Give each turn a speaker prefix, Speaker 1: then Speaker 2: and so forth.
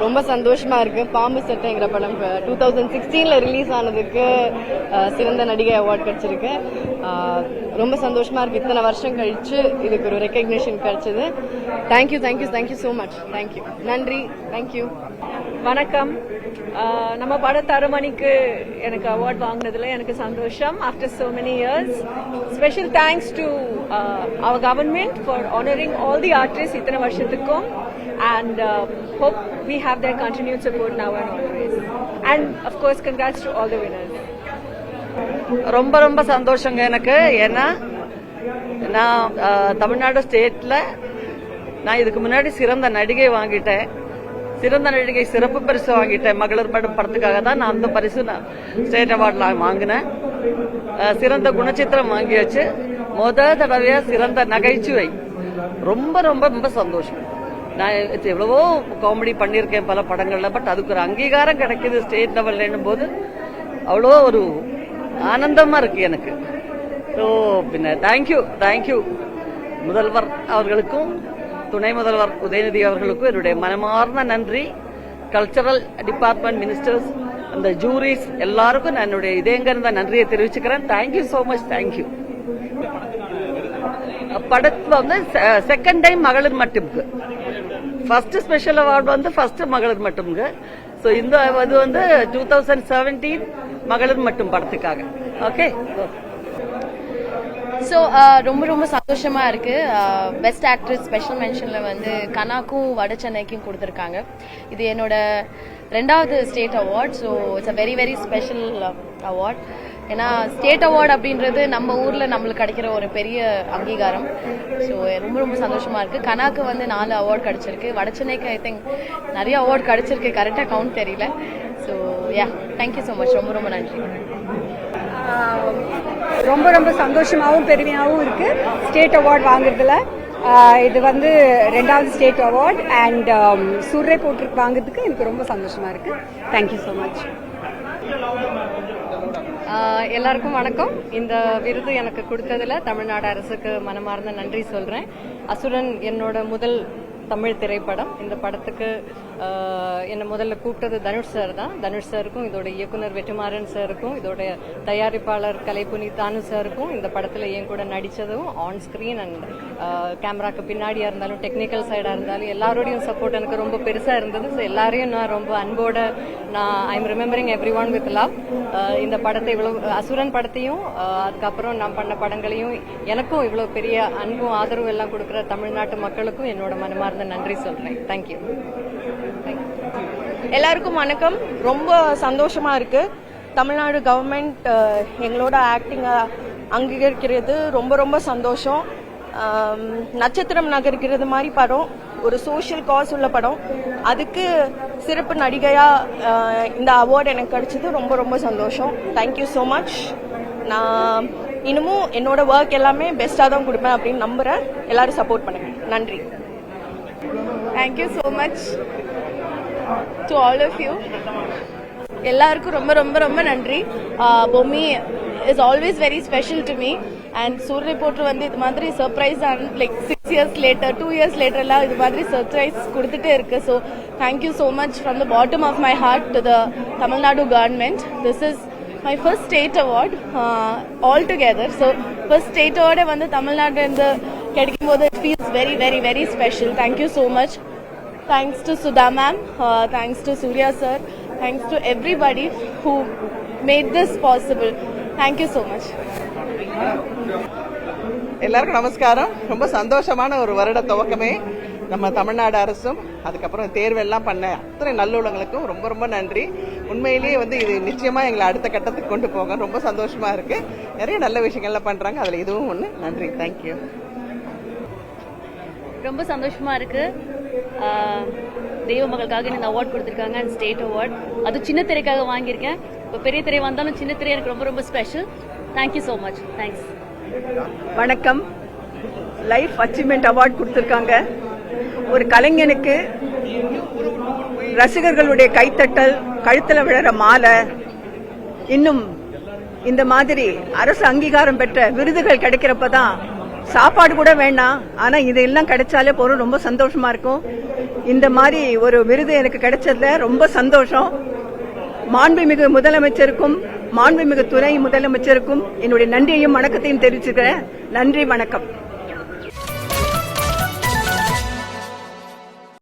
Speaker 1: ரொம்ப சந்தோஷமா இருக்கு. பாம்பு சட்டைங்கிற படம் 2016 ரிலீஸ் ஆனதுக்கு சிறந்த நடிகை அவார்ட் கிடைச்சிருக்கு. ரொம்ப சந்தோஷமா இருக்கு. இத்தனை வருஷம் கழிச்சு இதுக்கு ஒரு ரெக்கக்னிஷன் கிடைச்சது. Thank you thank you thank you so much. Thank you, நன்றி, தேங்க்யூ.
Speaker 2: வணக்கம். நம்ம படம் தரமணிக்கு எனக்கு அவார்ட் வாங்கினதுல எனக்கு சந்தோஷம். After so many years, special thanks to our government for honoring all the artists இத்தனை வருஷத்துக்கும், and hope we have their continued support now and always, and of course congrats to all the winners.
Speaker 3: ரொம்ப ரொம்ப சந்தோஷங்க எனக்கு. ஏன்னா நான் தமிழ்நாடு ஸ்டேட்ல நான் இதுக்கு முன்னாடி சிறந்த நடிகை வாங்கிட்டேன், சிறந்த நடிகை சிறப்பு பரிசு வாங்கிட்டேன். மகளிர் படத்துக்காக தான் நான் அந்த பரிசு நான் ஸ்டேட் அவார்ட்ல வாங்கினேன். சிறந்த குணச்சித்திரம் வாங்கியாச்சு. தடவையா சிறந்த நகைச்சுவை. ரொம்ப ரொம்ப ரொம்ப சந்தோஷம். நான் எவ்வளவோ காமெடி பண்ணியிருக்கேன் பல படங்கள்ல, பட் அதுக்கு ஒரு அங்கீகாரம் கிடைக்குது ஸ்டேட் லெவல்ல போது அவ்வளோ ஒரு ஆனந்தமா இருக்கு எனக்கு. ஸோ பின்ன தேங்க்யூ முதல்வர் அவர்களுக்கும் துணை முதல்வர் உதயநிதி அவர்களுக்கும் என்னுடைய மனமார்ந்த நன்றி. கல்ச்சரல் டிபார்ட்மெண்ட் மினிஸ்டர்ஸ், அந்த ஜூரிஸ் எல்லாருக்கும் நான் என்னுடைய இதயங்கிருந்த நன்றியை தெரிவிச்சுக்கிறேன். Thank you so much. தேங்க்யூ. படத்துல வந்து செகண்ட் டைம் மகளிர் மட்டும்க்கு, ஃபர்ஸ்ட் ஸ்பெஷல் அவார்டு வந்து ஃபர்ஸ்ட் மகளிர் மட்டும்க்கு. ஸோ இந்த இது வந்து 2017 மகளிர் மட்டும் படத்துக்காக. ஓகே.
Speaker 1: ஸோ ரொம்ப ரொம்ப சந்தோஷமா இருக்கு. பெஸ்ட் ஆக்ட்ரஸ் ஸ்பெஷல் மென்ஷன்ல வந்து கனாக்கும் வட சென்னைக்கும் கொடுத்துருக்காங்க. இது என்னோட 2வது state award. So it's a very very special award. ஏன்னா ஸ்டேட் அவார்டு அப்படின்றது நம்ம ஊர்ல நம்மளுக்கு கிடைக்கிற ஒரு பெரிய அங்கீகாரம். ஸோ ரொம்ப ரொம்ப சந்தோஷமா இருக்கு. கனாக்கு வந்து 4 அவார்ட் கிடைச்சிருக்கு. வட சென்னைக்கு ஐ திங்க் நிறைய அவார்ட் கிடைச்சிருக்கு, கரெக்டா கவுண்ட் தெரியல. So yeah, thank you so much. ரொம்ப ரொம்ப நன்றி.
Speaker 4: ரொம்ப ரொம்ப சந்தோஷமாகவும் பெருமையாகவும் இருக்கு ஸ்டேட் அவார்ட் வாங்குறதுல. இது வந்து 2வது ஸ்டேட் அவார்ட், அண்ட் சூர்ரை போட்டு வாங்குறதுக்கு எனக்கு ரொம்ப சந்தோஷமா இருக்கு. Thank you so much.
Speaker 1: எல்லாருக்கும் வணக்கம். இந்த விருது எனக்கு கொடுத்ததுல தமிழ்நாடு அரசுக்கு மனமார்ந்த நன்றி சொல்றேன். அசுரன் என்னோட முதல் தமிழ் திரைப்படம். இந்த படத்துக்கு என்னை முதல்ல கூப்பிட்டது தனுஷ் சார் தான். தனுஷ் சாருக்கும் இதோட இயக்குனர் வெற்றிமாறன் சாருக்கும் இதோட தயாரிப்பாளர் கலைப்புனி தானு சாருக்கும் இந்த படத்துல என் கூட நடிச்சதும் ஆன் ஸ்கிரீன் அண்ட் கேமராக்கு பின்னாடியா இருந்தாலும் டெக்னிக்கல் சைடா இருந்தாலும் எல்லாரோடையும் சப்போர்ட் எனக்கு ரொம்ப பெருசா இருந்தது. ஸோ எல்லாரையும் நான் ரொம்ப அன்போட I am remembering every one with love. இந்த படத்தை இவ்வளவு அசுரன் படத்தையும் அதுக்கப்புறம் நான் பண்ண படங்களையும் எனக்கும் இவ்வளவு பெரிய அன்பும் ஆதரவும் எல்லாம் கொடுக்குற தமிழ்நாட்டு மக்களுக்கும் என்னோட மனமார்ந்த நன்றி சொல்றேன். தேங்க்யூ.
Speaker 5: எல்லாருக்கும் வணக்கம். ரொம்ப சந்தோஷமா இருக்கு. தமிழ்நாடு கவர்மெண்ட் எங்களோட ஆக்டிங்கை அங்கீகரிக்கிறது ரொம்ப ரொம்ப சந்தோஷம். நட்சத்திரம் நகர்கிறது மாதிரி படம், ஒரு சோஷியல் காஸ் உள்ள படம், அதுக்கு சிறப்பு நடிகையா இந்த அவார்டு எனக்கு கிடைச்சது ரொம்ப ரொம்ப சந்தோஷம். Thank you so much. நான் இன்னமும் என்னோட ஒர்க் எல்லாமே பெஸ்டா தான் கொடுப்பேன் அப்படின்னு நம்புறேன். எல்லாரும் சப்போர்ட் பண்ணுங்க. நன்றி.
Speaker 1: Thank you so much to all of you. எல்லாருக்கும் ரொம்ப ரொம்ப ரொம்ப நன்றி. Bommi is always very special to me. And சூரிய போட்டு வந்து இது மாதிரி surprise like 6 years later 2 years later எல்லாம் இது மாதிரி சர்ப்ரைஸ் கொடுத்துட்டே இருக்கு. So thank you so much from the bottom of my heart to the Tamil Nadu government. This is my first state award altogether. So first state அவார்டே வந்து தமிழ்நாட்டில் இருந்து கிடைக்கும் போது it feels very very very special. Thank you so much. Thanks to Sudha ma'am, thanks to Surya sir, thanks to everybody who made this possible. Thank you so much.
Speaker 6: எல்லாருக்கும் நமஸ்காரம். ரொம்ப சந்தோஷமான ஒரு வருட துவக்கமே நம்ம தமிழ்நாடு அரசும் அதுக்கப்புறம் தேர்வெல்லாம் பண்ண அத்தனை நல்லுள்ளங்களுக்கும் ரொம்ப ரொம்ப நன்றி. உண்மையிலேயே வந்து இது நிச்சயமா எங்களை அடுத்த கட்டத்துக்கு கொண்டு போக ரொம்ப சந்தோஷமா இருக்கு. நிறைய நல்ல விஷயங்கள்லாம் பண்றாங்க, அதுல இதுவும் ஒண்ணு. நன்றி. தேங்க்யூ.
Speaker 7: ரொம்ப சந்தோஷமா இருக்கு. தெய்வ மகளுக்காக இந்த அவார்ட் கொடுத்துருக்காங்க, ஸ்டேட் அவார்ட். அது சின்ன திரைக்காக வாங்கியிருக்கேன். இப்போ பெரிய திரை வந்தாலும் சின்ன திரை எனக்கு ரொம்ப ரொம்ப special. Thank you so much. Thanks.
Speaker 2: வணக்கம். லைஃப் அச்சீவ்மெண்ட் அவார்ட் கொடுத்துருக்காங்க. ஒரு கலைஞனுக்கு ரசிகர்களுடைய கைத்தட்டல், கழுத்துல விழற மாலை, இன்னும் இந்த மாதிரி அரசு அங்கீகாரம் பெற்ற விருதுகள் கிடைக்கிறப்பதான்
Speaker 8: சாப்பாடு கூட வேண்டாம், ஆனா இதெல்லாம் கிடைச்சாலே போறோம். ரொம்ப சந்தோஷமா இருக்கும். இந்த மாதிரி ஒரு விருது எனக்கு கிடைச்சதுல ரொம்ப சந்தோஷம். மாண்புமிகு முதலமைச்சருக்கும் மாண்புமிகு துணை முதலமைச்சருக்கும் என்னுடைய நன்றியையும் வணக்கத்தையும் தெரிவிச்சுக்கிறேன். நன்றி, வணக்கம்.